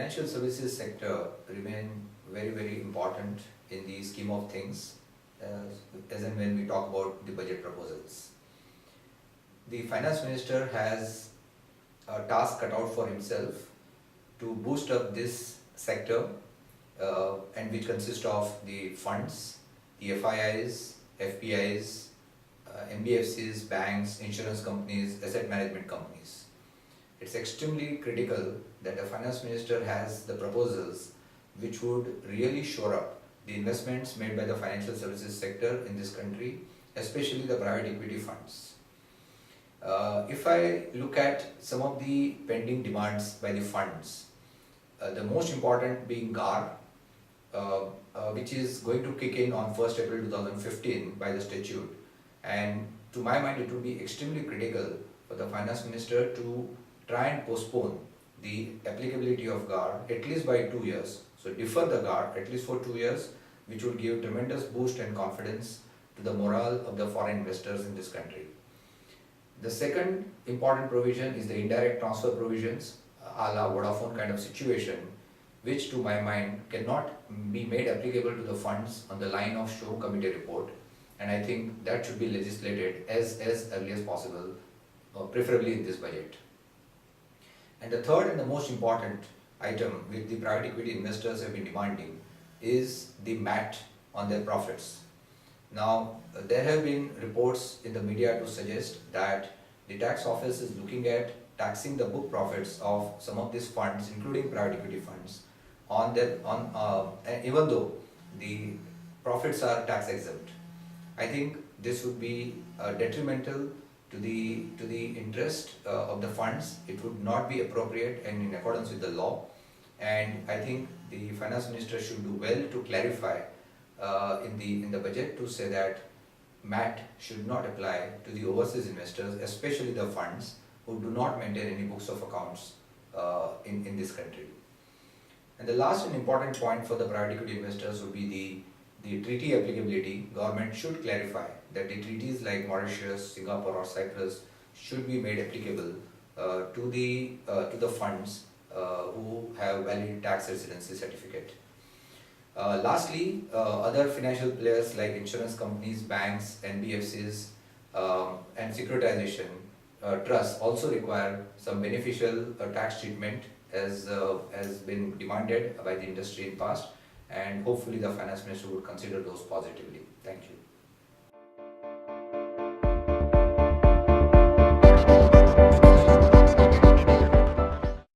financial services sector remain very important in the scheme of things as and when we talk about the budget proposals. The finance minister has a task cut out for himself to boost up this sector and which consists of the funds, the FIIs, FPIs, NBFCs, banks, insurance companies, asset management companies. It's extremely critical that the finance minister has the proposals which would really shore up the investments made by the financial services sector in this country, especially the private equity funds. If I look at some of the pending demands by the funds, the most important being GAR, which is going to kick in on 1st April 2015 by the statute, and to my mind it would be extremely critical for the finance minister to try and postpone the applicability of GAR at least by 2 years. So defer the GAR at least for 2 years, which would give tremendous boost and confidence to the morale of the foreign investors in this country. The second important provision is the indirect transfer provisions, a la Vodafone kind of situation, which to my mind cannot be made applicable to the funds on the line of show committee report, and I think that should be legislated as early as possible, preferably in this budget. And the third and the most important item which the private equity investors have been demanding is the MAT on their profits. Now, there have been reports in the media to suggest that the tax office is looking at taxing the book profits of some of these funds, including private equity funds, even though the profits are tax exempt. I think this would be detrimental to the interest of the funds. It would not be appropriate and in accordance with the law. And I think the finance minister should do well to clarify in the budget to say that MAT should not apply to the overseas investors, especially the funds who do not maintain any books of accounts in this country. And the last and important point for the private equity investors would be the treaty applicability. Government should clarify that the treaties like Mauritius, Singapore or Cyprus should be made applicable to the funds who have valid tax residency certificate. Lastly, other financial players like insurance companies, banks, NBFCs and securitization trusts also require some beneficial tax treatment as has been demanded by the industry in past, and hopefully the finance minister would consider those positively. Thank you.